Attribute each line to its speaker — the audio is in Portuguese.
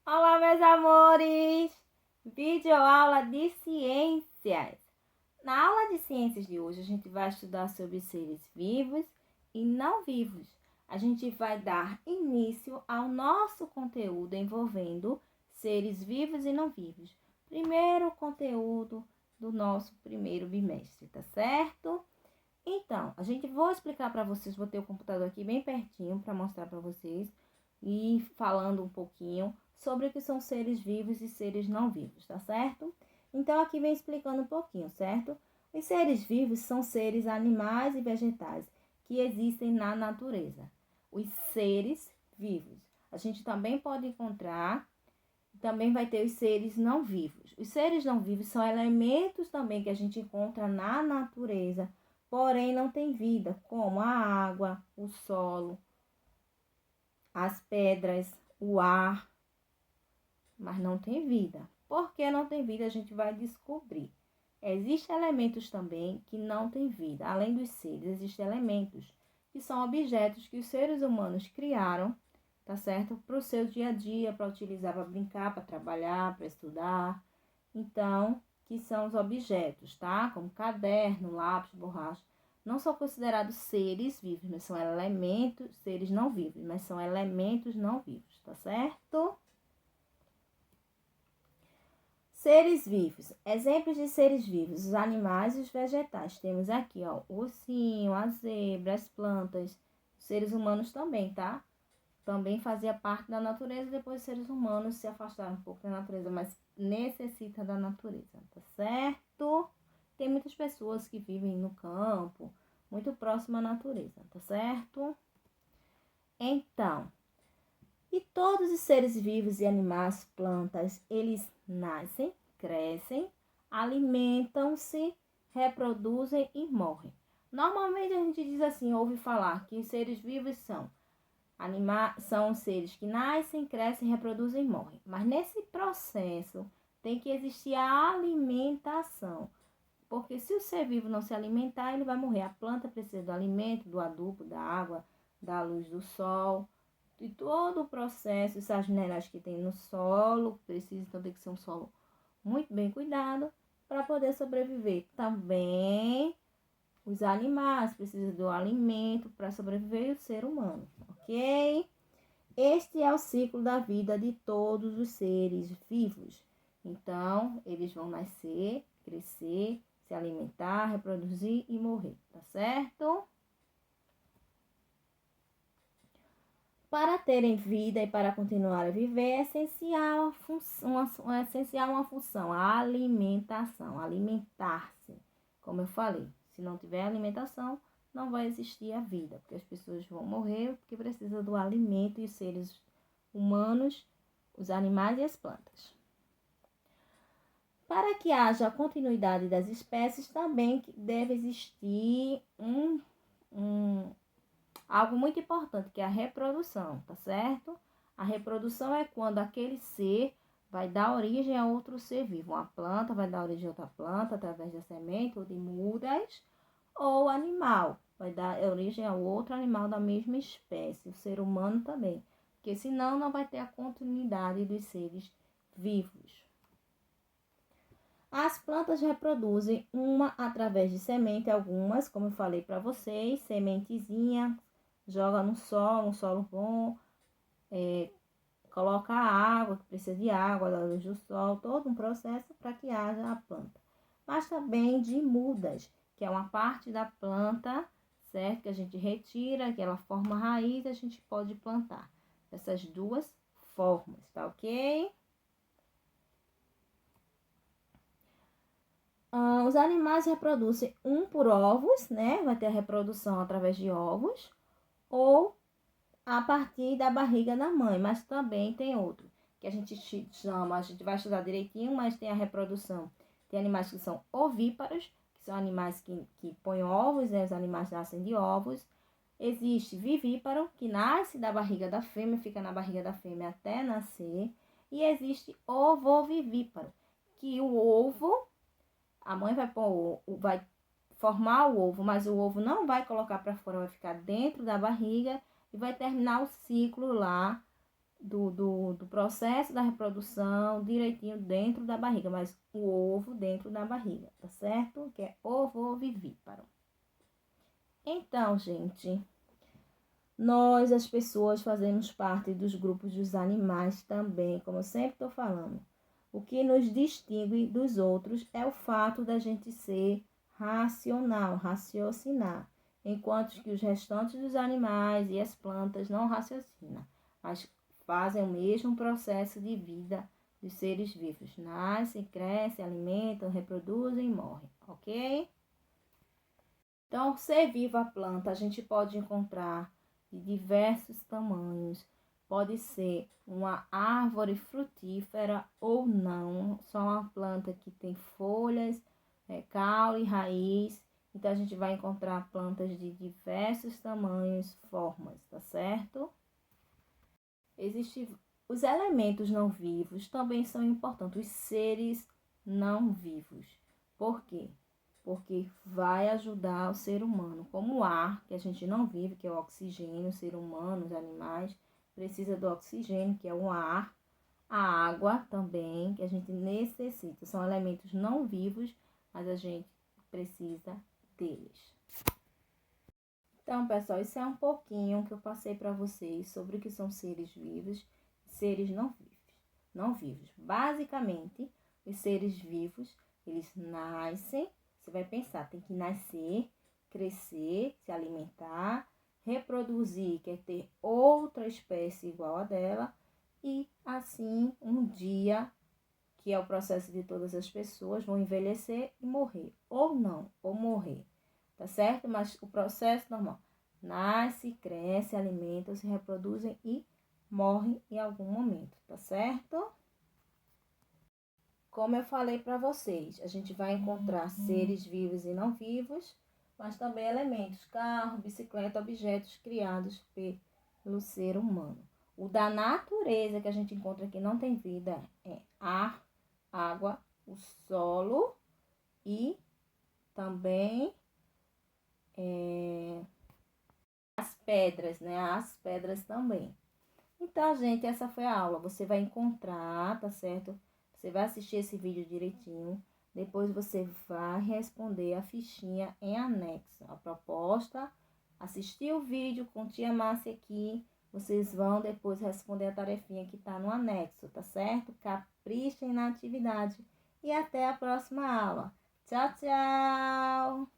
Speaker 1: Olá, meus amores! Videoaula de ciências. Na aula de ciências de hoje, a gente vai estudar sobre seres vivos e não vivos. A gente vai dar início ao nosso conteúdo envolvendo seres vivos e não vivos. Primeiro conteúdo do nosso primeiro bimestre, tá certo? Então, vou explicar para vocês, vou ter o computador aqui bem pertinho para mostrar para vocês e falando um pouquinho sobre o que são seres vivos e seres não vivos, tá certo? Então, aqui vem explicando um pouquinho, certo? Os seres vivos são seres animais e vegetais que existem na natureza. Os seres vivos. A gente também pode encontrar, também vai ter os seres não vivos. Os seres não vivos são elementos também que a gente encontra na natureza, porém não tem vida, como a água, o solo, as pedras, o ar, mas não tem vida. Por que não tem vida? A gente vai descobrir. Existem elementos também que não têm vida. Além dos seres, existem elementos que são objetos que os seres humanos criaram, tá certo? Para o seu dia a dia, para utilizar, para brincar, para trabalhar, para estudar. Então, que são os objetos, tá? Como caderno, lápis, borracha. Não são considerados seres vivos, mas são elementos, seres não vivos, mas são elementos não vivos, tá certo? Seres vivos. Exemplos de seres vivos, os animais e os vegetais. Temos aqui, ó, o ursinho, a zebra, as plantas, os seres humanos também, tá? Também fazia parte da natureza, depois os seres humanos se afastaram um pouco da natureza, mas necessita da natureza, tá certo? Tem muitas pessoas que vivem no campo, muito próximo à natureza, tá certo? Então, e todos os seres vivos e animais, plantas, eles nascem, crescem, alimentam-se, reproduzem e morrem. Normalmente a gente diz assim, ouve falar que os seres vivos são seres que nascem, crescem, reproduzem e morrem. Mas nesse processo tem que existir a alimentação. Porque se o ser vivo não se alimentar, ele vai morrer. A planta precisa do alimento, do adubo, da água, da luz do sol, de todo o processo, essas minerais que tem no solo, precisa também que ser um solo muito bem cuidado para poder sobreviver. Também os animais precisam do alimento para sobreviver e o ser humano, ok? Este é o ciclo da vida de todos os seres vivos. Então, eles vão nascer, crescer, se alimentar, reproduzir e morrer, tá certo? Para terem vida e para continuar a viver, é essencial uma função, a alimentação, alimentar-se. Como eu falei, se não tiver alimentação, não vai existir a vida, porque as pessoas vão morrer porque precisam do alimento e os seres humanos, os animais e as plantas. Para que haja a continuidade das espécies, também deve existir algo muito importante, que é a reprodução, tá certo? A reprodução é quando aquele ser vai dar origem a outro ser vivo. Uma planta vai dar origem a outra planta através da semente ou de mudas, ou animal vai dar origem a outro animal da mesma espécie, o ser humano também, porque senão não vai ter a continuidade dos seres vivos. As plantas reproduzem uma através de semente, algumas, como eu falei para vocês, sementezinha, joga no solo, um solo bom, coloca a água, que precisa de água, da luz do sol, todo um processo para que haja a planta. Mas também de mudas, que é uma parte da planta, certo? Que a gente retira, que ela forma raiz, a gente pode plantar. Essas duas formas, tá ok? Os animais reproduzem por ovos, né? Vai ter a reprodução através de ovos ou a partir da barriga da mãe, mas também tem outro que a gente chama, a gente vai estudar direitinho, mas tem a reprodução. Tem animais que são ovíparos, que são animais que põem ovos, né? Os animais nascem de ovos. Existe vivíparo, que nasce da barriga da fêmea, fica na barriga da fêmea até nascer. E existe ovovivíparo, que o ovo, a mãe vai formar o ovo, mas o ovo não vai colocar para fora, vai ficar dentro da barriga e vai terminar o ciclo lá do processo da reprodução direitinho dentro da barriga, mas o ovo dentro da barriga, tá certo? Que é ovovivíparo. Então, gente, nós, as pessoas, fazemos parte dos grupos dos animais também, como eu sempre estou falando. O que nos distingue dos outros é o fato da gente ser racional, raciocinar, enquanto que os restantes dos animais e as plantas não raciocinam, mas fazem o mesmo processo de vida dos seres vivos. Nascem, crescem, alimentam, reproduzem e morrem, ok? Então, ser vivo a planta, a gente pode encontrar de diversos tamanhos. Pode ser uma árvore frutífera ou não, só uma planta que tem folhas, caule, raiz. Então, a gente vai encontrar plantas de diversos tamanhos, formas, tá certo? Existem os elementos não vivos também são importantes, os seres não vivos. Por quê? Porque vai ajudar o ser humano, como o ar, que a gente não vive, que é o oxigênio, o ser humano, os animais, precisa do oxigênio, que é o ar, a água também, que a gente necessita. São elementos não vivos, mas a gente precisa deles. Então, pessoal, isso é um pouquinho que eu passei para vocês sobre o que são seres vivos e seres não vivos. Não vivos. Basicamente, os seres vivos, eles nascem, você vai pensar, tem que nascer, crescer, se alimentar, reproduzir, quer ter outra espécie igual a dela, e assim, um dia, que é o processo de todas as pessoas, vão envelhecer e morrer, ou não, ou morrer. Tá certo? Mas o processo normal. Nasce, cresce, alimentam, se reproduzem e morrem em algum momento, tá certo? Como eu falei para vocês, a gente vai encontrar seres vivos e não vivos, mas também elementos, carro, bicicleta, objetos criados pelo ser humano. O da natureza que a gente encontra que não tem vida é ar, água, o solo e também as pedras, né? As pedras também. Então, gente, essa foi a aula. Você vai encontrar, tá certo? Você vai assistir esse vídeo direitinho. Depois você vai responder a fichinha em anexo. A proposta, assistir o vídeo com tia Márcia aqui. Vocês vão depois responder a tarefinha que tá no anexo, tá certo? Caprichem na atividade. E até a próxima aula. Tchau, tchau!